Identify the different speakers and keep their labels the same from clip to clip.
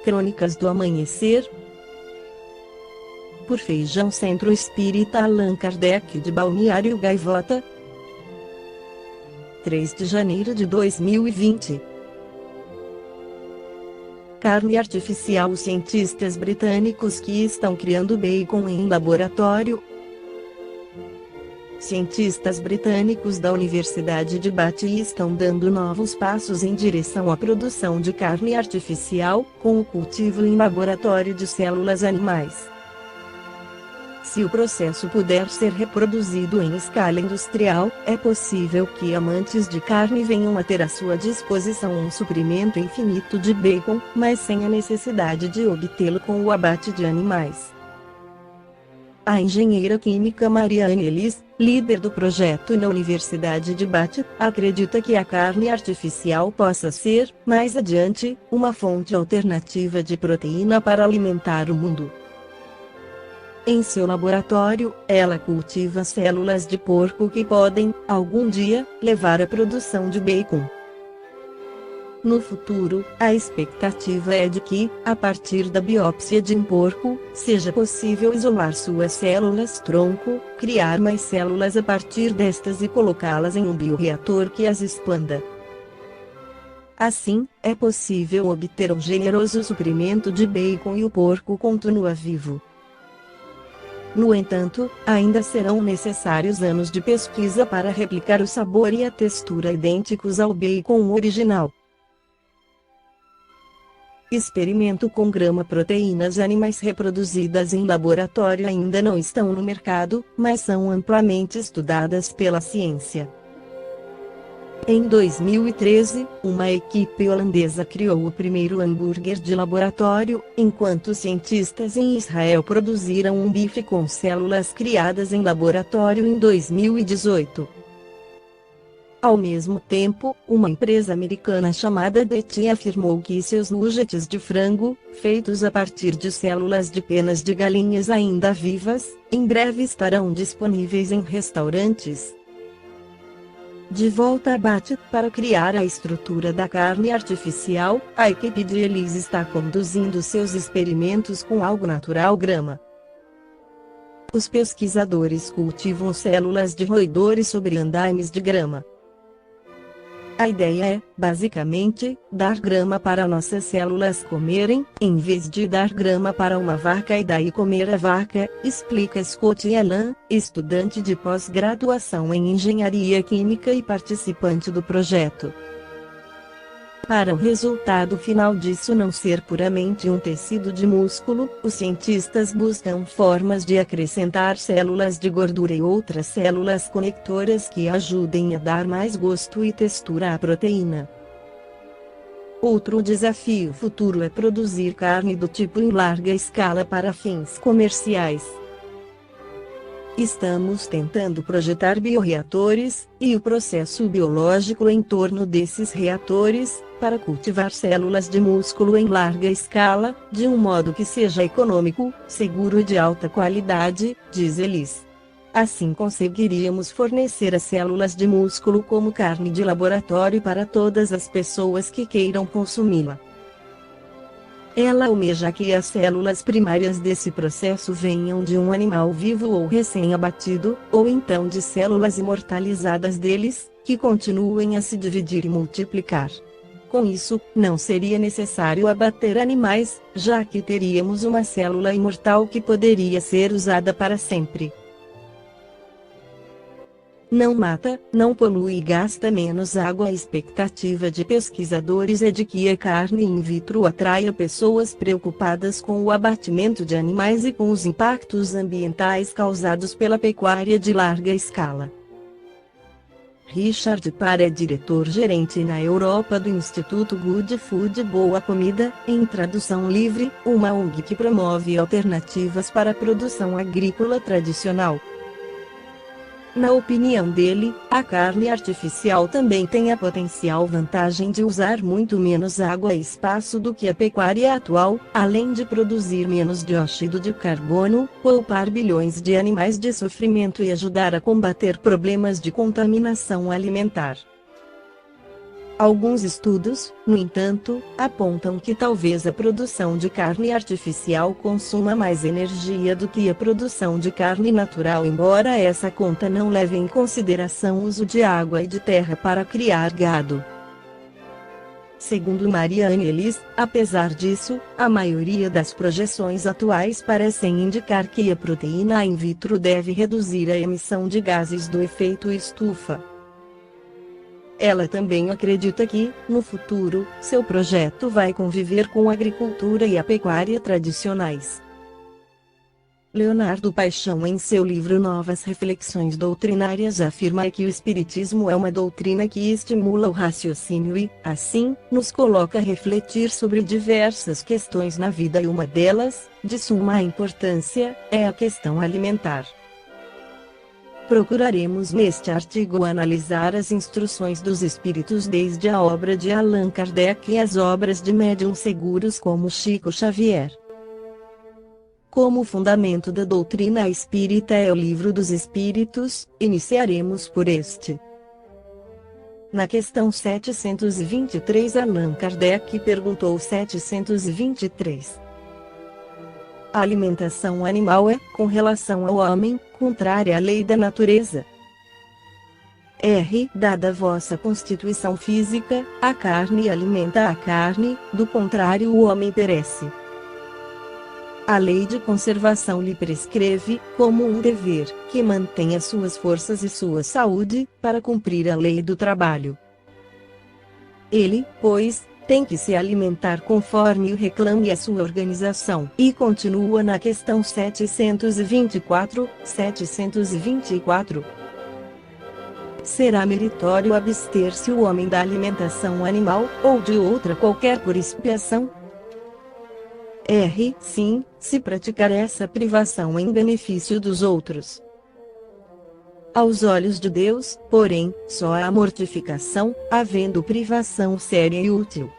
Speaker 1: Crônicas do Amanhecer, por Feijão Centro Espírita Allan Kardec de Balneário Gaivota, 3 de janeiro de 2020. Carne artificial. Os cientistas britânicos que estão criando bacon em laboratório. Cientistas britânicos da Universidade de Bath estão dando novos passos em direção à produção de carne artificial, com o cultivo em laboratório de células animais. Se o processo puder ser reproduzido em escala industrial, é possível que amantes de carne venham a ter à sua disposição um suprimento infinito de bacon, mas sem a necessidade de obtê-lo com o abate de animais. A engenheira química Marianne Ellis, líder do projeto na Universidade de Bath, acredita que a carne artificial possa ser, mais adiante, uma fonte alternativa de proteína para alimentar o mundo. Em seu laboratório, ela cultiva células de porco que podem, algum dia, levar à produção de bacon. No futuro, a expectativa é de que, a partir da biópsia de um porco, seja possível isolar suas células-tronco, criar mais células a partir destas e colocá-las em um bioreator que as expanda. Assim, é possível obter um generoso suprimento de bacon e o porco continua vivo. No entanto, ainda serão necessários anos de pesquisa para replicar o sabor e a textura idênticos ao bacon original. Experimento com grama-proteínas animais reproduzidas em laboratório ainda não estão no mercado, mas são amplamente estudadas pela ciência. Em 2013, uma equipe holandesa criou o primeiro hambúrguer de laboratório, enquanto cientistas em Israel produziram um bife com células criadas em laboratório em 2018. Ao mesmo tempo, uma empresa americana chamada DT afirmou que seus nuggets de frango, feitos a partir de células de penas de galinhas ainda vivas, em breve estarão disponíveis em restaurantes. De volta a Bath, para criar a estrutura da carne artificial, a equipe de Ellis está conduzindo seus experimentos com algo natural grama. Os pesquisadores cultivam células de roedores sobre andaimes de grama. A ideia é, basicamente, dar grama para nossas células comerem, em vez de dar grama para uma vaca e daí comer a vaca, explica Scott Allan, estudante de pós-graduação em engenharia química e participante do projeto. Para o resultado final disso não ser puramente um tecido de músculo, os cientistas buscam formas de acrescentar células de gordura e outras células conectoras que ajudem a dar mais gosto e textura à proteína. Outro desafio futuro é produzir carne do tipo em larga escala para fins comerciais. Estamos tentando projetar bioreatores, e o processo biológico em torno desses reatores, para cultivar células de músculo em larga escala, de um modo que seja econômico, seguro e de alta qualidade, diz Ellis. Assim conseguiríamos fornecer as células de músculo como carne de laboratório para todas as pessoas que queiram consumi-la. Ela almeja que as células primárias desse processo venham de um animal vivo ou recém-abatido, ou então de células imortalizadas deles, que continuem a se dividir e multiplicar. Com isso, não seria necessário abater animais, já que teríamos uma célula imortal que poderia ser usada para sempre. Não mata, não polui e gasta menos água. A expectativa de pesquisadores é de que a carne in vitro atraia pessoas preocupadas com o abatimento de animais e com os impactos ambientais causados pela pecuária de larga escala. Richard Parr é diretor-gerente na Europa do Instituto Good Food Boa Comida, em tradução livre, uma ONG que promove alternativas para a produção agrícola tradicional. Na opinião dele, a carne artificial também tem a potencial vantagem de usar muito menos água e espaço do que a pecuária atual, além de produzir menos dióxido de carbono, poupar bilhões de animais de sofrimento e ajudar a combater problemas de contaminação alimentar. Alguns estudos, no entanto, apontam que talvez a produção de carne artificial consuma mais energia do que a produção de carne natural, embora essa conta não leve em consideração o uso de água e de terra para criar gado. Segundo Marianne Ellis, apesar disso, a maioria das projeções atuais parecem indicar que a proteína in vitro deve reduzir a emissão de gases do efeito estufa. Ela também acredita que, no futuro, seu projeto vai conviver com a agricultura e a pecuária tradicionais. Leonardo Paixão, em seu livro Novas Reflexões Doutrinárias, afirma que o Espiritismo é uma doutrina que estimula o raciocínio e, assim, nos coloca a refletir sobre diversas questões na vida, e uma delas, de suma importância, é a questão alimentar. Procuraremos neste artigo analisar as instruções dos espíritos desde a obra de Allan Kardec e as obras de médiuns seguros como Chico Xavier. Como fundamento da doutrina espírita é o Livro dos Espíritos, iniciaremos por este. Na questão 723, Allan Kardec perguntou 723. A alimentação animal é, com relação ao homem, contrária à lei da natureza. Dada a vossa constituição física, a carne alimenta a carne, do contrário o homem perece. A lei de conservação lhe prescreve, como um dever, que mantenha suas forças e sua saúde, para cumprir a lei do trabalho. Ele, pois, tem que se alimentar conforme o reclame a sua organização. E continua na questão 724. Será meritório abster-se o homem da alimentação animal, ou de outra qualquer por expiação? Sim, se praticar essa privação em benefício dos outros. Aos olhos de Deus, porém, só há mortificação, havendo privação séria e útil.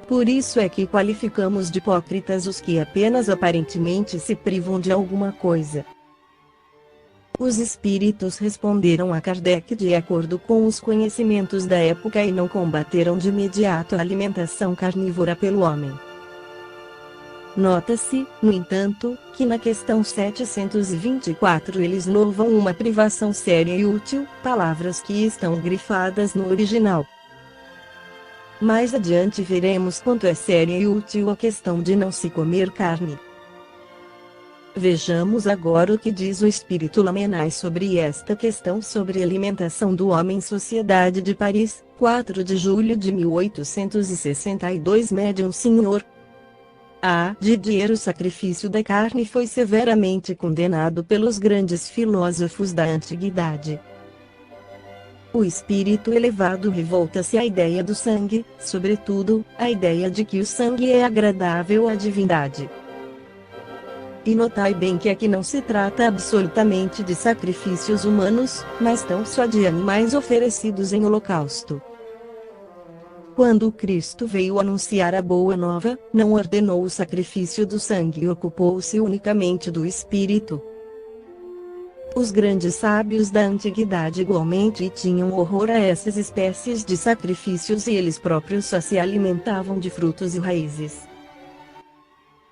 Speaker 1: Por isso é que qualificamos de hipócritas os que apenas aparentemente se privam de alguma coisa. Os espíritos responderam a Kardec de acordo com os conhecimentos da época e não combateram de imediato a alimentação carnívora pelo homem. Nota-se, no entanto, que na questão 724 eles louvam uma privação séria e útil, palavras que estão grifadas no original. Mais adiante veremos quanto é séria e útil a questão de não se comer carne. Vejamos agora o que diz o Espírito Lamennais sobre esta questão sobre alimentação do homem. Sociedade de Paris, 4 de julho de 1862. Médium Sr. A. Didier. O sacrifício da carne foi severamente condenado pelos grandes filósofos da antiguidade. O espírito elevado revolta-se à ideia do sangue, sobretudo, à ideia de que o sangue é agradável à divindade. E notai bem que aqui não se trata absolutamente de sacrifícios humanos, mas tão só de animais oferecidos em holocausto. Quando Cristo veio anunciar a Boa Nova, não ordenou o sacrifício do sangue e ocupou-se unicamente do espírito. Os grandes sábios da antiguidade igualmente tinham horror a essas espécies de sacrifícios e eles próprios só se alimentavam de frutos e raízes.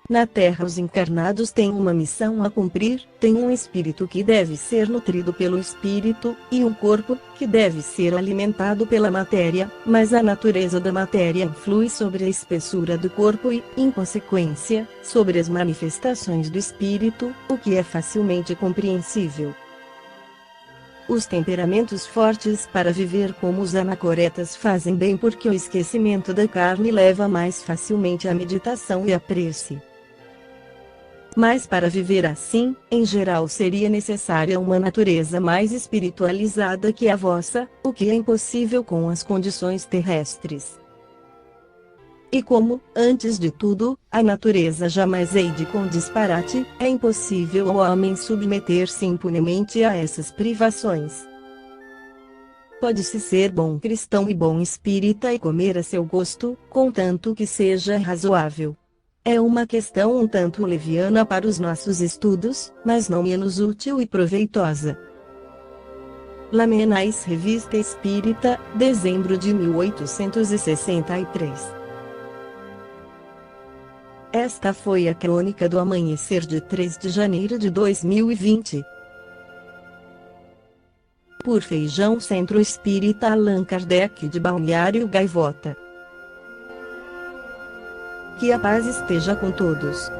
Speaker 1: Na Terra os encarnados têm uma missão a cumprir, têm um espírito que deve ser nutrido pelo espírito, e um corpo, que deve ser alimentado pela matéria, mas a natureza da matéria influi sobre a espessura do corpo e, em consequência, sobre as manifestações do espírito, o que é facilmente compreensível. Os temperamentos fortes para viver como os anacoretas fazem bem porque o esquecimento da carne leva mais facilmente à meditação e à prece. Mas para viver assim, em geral seria necessária uma natureza mais espiritualizada que a vossa, o que é impossível com as condições terrestres. E como, antes de tudo, a natureza jamais eide com disparate, é impossível ao homem submeter-se impunemente a essas privações. Pode-se ser bom cristão e bom espírita e comer a seu gosto, contanto que seja razoável. É uma questão um tanto leviana para os nossos estudos, mas não menos útil e proveitosa. Lamennais Revista Espírita, dezembro de 1863. Esta foi a crônica do amanhecer de 3 de janeiro de 2020. Por Feijão Centro Espírita Allan Kardec de Balneário Gaivota. Que a paz esteja com todos.